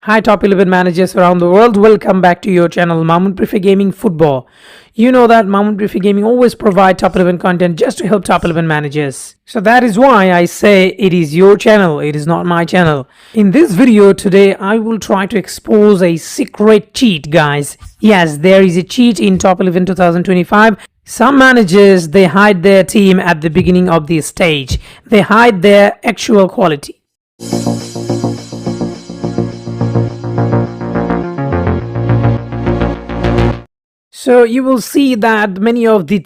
Hi, top 11 managers around the world. Welcome back to your channel, Mamun Prefer Gaming Football. You know that Mamun Prefer Gaming always provide top 11 content just to help top 11 managers. So that is why I say it is your channel, it is not my channel. In this video today, I will try to expose a secret cheat, guys. Yes, there is a cheat in top 11 2025. Some managers, they hide their team at the beginning of the stage. They hide their actual quality. So you will see that many of the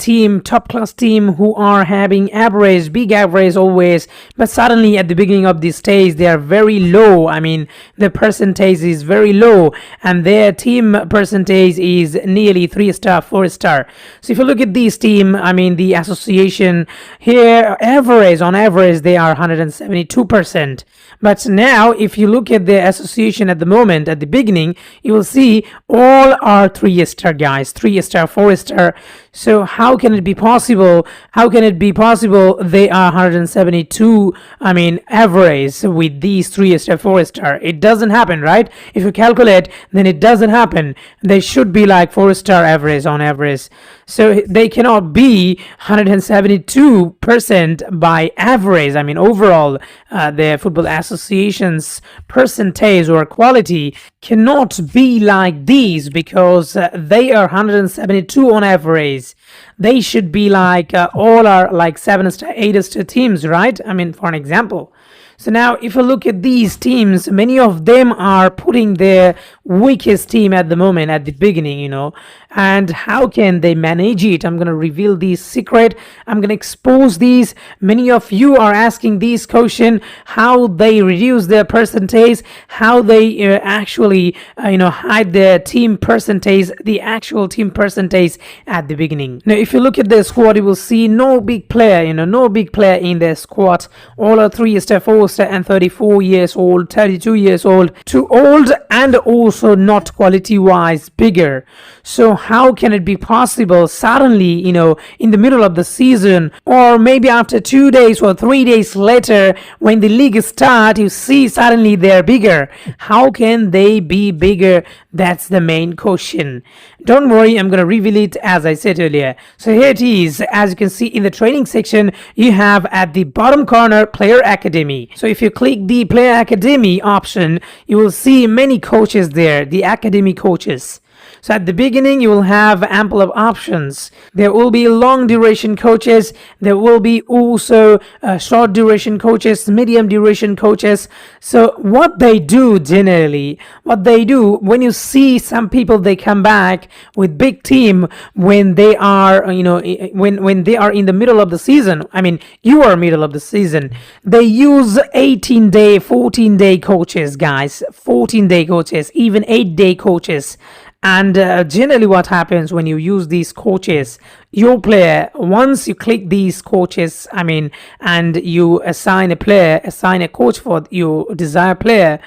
top class team who are having average, big average always, but suddenly at the beginning of this stage they are very low. I mean, the percentage is very low and their team percentage is nearly 3-star, 4-star. So if you look at this team, I mean the association here, on average they are 172%. But now if you look at the association at the moment, at the beginning, you will see all are 3-star guys, 3-star, 4-star. So how can it be possible? How can it be possible they are 172, I mean, average with these 3-star, 4-star? It doesn't happen, right? If you calculate, then it doesn't happen. They should be like 4-star average on average. So they cannot be 172% by average. I mean, overall, the Football Association's percentage or quality cannot be like these because they are 172 on average. They should be like all are like 7-star, 8-star teams, right? I mean, for an example. So now if you look at these teams, many of them are putting their weakest team at the moment at the beginning, you know. And how can they manage it? I'm going to reveal this secret. I'm going to expose these. Many of you are asking this question, how they reduce their percentage, how they actually, hide their team percentage, the actual team percentage at the beginning. Now, if you look at their squad, you will see no big player, no big player in their squad. All are 3-star, 4-star and 34 years old, 32 years old, too old and also not quality wise bigger. So how can it be possible suddenly, in the middle of the season or maybe after 2 days or 3 days later when the league starts, you see suddenly they're bigger? How can they be bigger? That's the main question. Don't worry, I'm going to reveal it as I said earlier. So here it is. As you can see in the training section, you have at the bottom corner Player Academy. So if you click the Player Academy option, you will see many coaches there, the academy coaches. So at the beginning, you will have ample of options. There will be long duration coaches. There will be also short duration coaches, medium duration coaches. So what they do generally, when you see some people, they come back with big team when they are, when they are in the middle of the season. I mean, you are middle of the season. They use 18-day, 14-day coaches, guys, 14-day coaches, even 8-day coaches. And generally what happens when you use these coaches, your player, once you click these coaches, and you assign a coach for your desired player,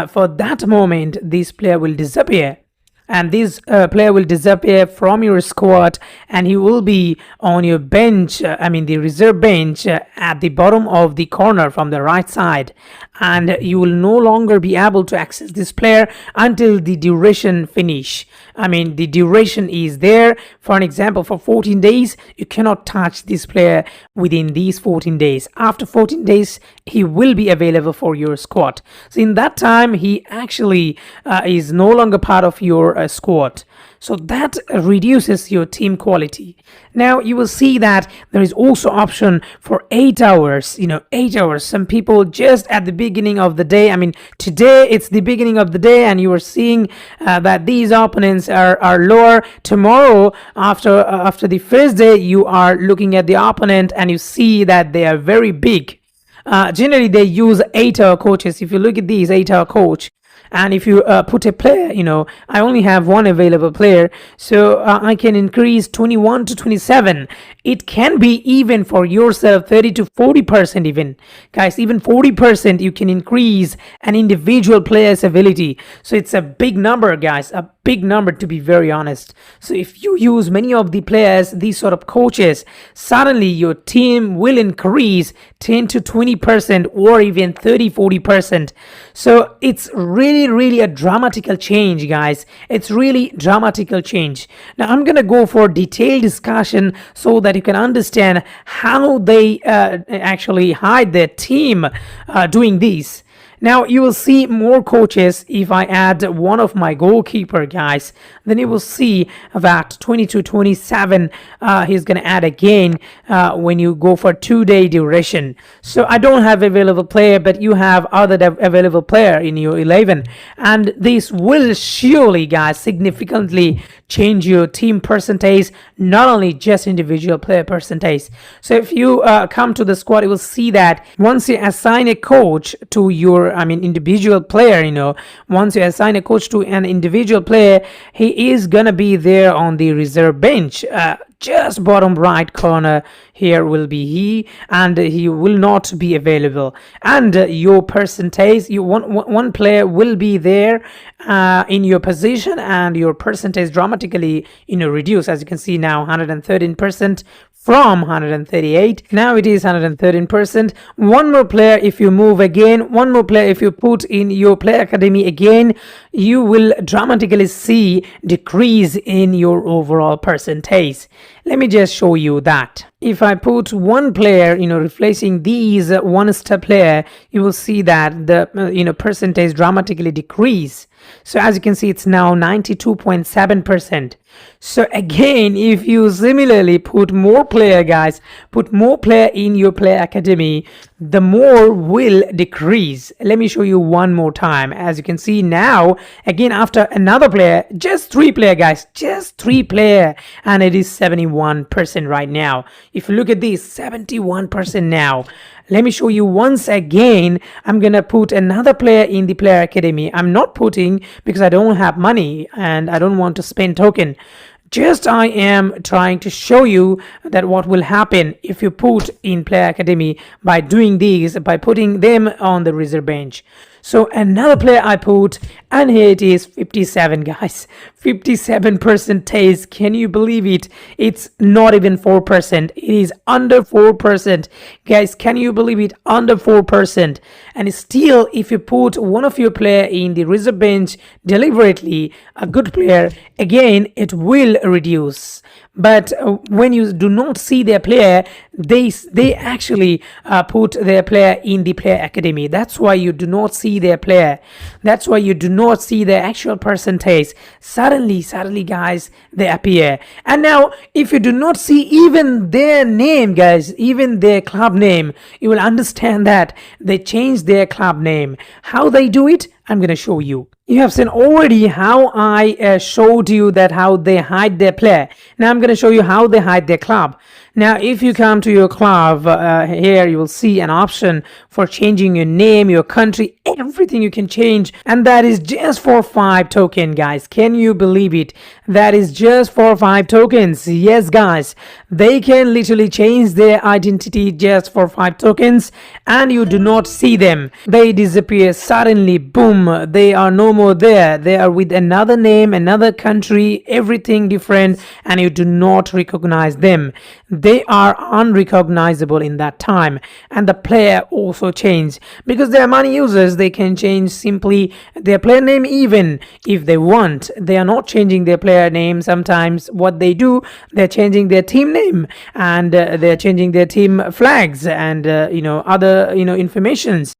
for that moment, this player will disappear. And this player will disappear from your squad and he will be on your bench, the reserve bench at the bottom of the corner from the right side. And you will no longer be able to access this player until the duration finish. The duration is there. For an example, for 14 days, you cannot touch this player within these 14 days. After 14 days, he will be available for your squad. So in that time, he actually is no longer part of your squad. So that reduces your team quality. Now you will see that there is also option for 8 hours, 8 hours. Some people just at the beginning of the day, today it's the beginning of the day and you are seeing that these opponents are lower. Tomorrow after the first day, you are looking at the opponent and you see that they are very big. Generally they use 8-hour coaches. If you look at these 8-hour coach, and if you put a player, I only have one available player, so I can increase 21 to 27. It can be even for yourself 30 to 40%, even guys, even 40% you can increase an individual player's ability. So it's a big number, guys, a big number, to be very honest. So if you use many of the players, these sort of coaches, suddenly your team will increase 10 to 20% or even 30-40%. So it's really a dramatical change, guys. It's really dramatical change. Now I'm gonna go for detailed discussion so that you can understand how they actually hide their team doing this. Now you will see more coaches. If I add one of my goalkeeper, guys, then you will see that 22-27 he's gonna add again when you go for 2-day duration. So I don't have available player, but you have other available player in your 11, and this will surely, guys, significantly change your team percentage, not only just individual player percentage. So if you come to the squad, you will see that once you assign a coach to your individual player, once you assign a coach to an individual player, he is gonna be there on the reserve bench. Just bottom right corner here will be he, and he will not be available. And your percentage, one player will be there in your position, and your percentage dramatically reduce. As you can see now, 113% from 138. Now it is 113%. One more player if you move again, one more player if you put in your player academy again, you will dramatically see decrease in your overall percentage. Let me just show you that. If I put one player, replacing these one star player, you will see that the percentage dramatically decrease. So as you can see, it's now 92.7%. So again, if you similarly put more player, guys, put more player in your player academy, the more will decrease. Let me show you one more time. As you can see now, again, after another player, just 3 player, guys, just 3 player, and it is 71% right now. If you look at this, 71% now. Let me show you once again. I'm gonna put another player in the player academy. I'm not putting because I don't have money and I don't want to spend token. Just I am trying to show you that what will happen if you put in player academy by doing these, by putting them on the reserve bench. So another player I put, and here it is 57, guys, 57%. Can you believe it? It's not even 4%. It is under 4%, guys. Can you believe it? Under 4%. And still, if you put one of your player in the reserve bench deliberately, a good player, again it will reduce. But when you do not see their player, they actually put their player in the player academy. That's why you do not see their player. That's why you do not see their actual percentage. Suddenly guys, they appear. And now if you do not see even their name, guys, even their club name, you will understand that they changed their club name. How they do it, I'm gonna show you. You have seen already how I showed you that how they hide their player. Now I'm going to show you how they hide their club. Now if you come to your club, here you will see an option for changing your name, your country, everything you can change, and that is just for 5 tokens, guys. Can you believe it? That is just for 5 tokens. Yes, guys, they can literally change their identity just for 5 tokens, and you do not see them. They disappear suddenly. Boom, they are no more there. They are with another name, another country, everything different, and you do not recognize them. They are unrecognizable in that time. And the player also changed because they are money users. They can change simply their player name even if they want. They are not changing their player name. Sometimes what they do, they're changing their team name, and they're changing their team flags and other informations.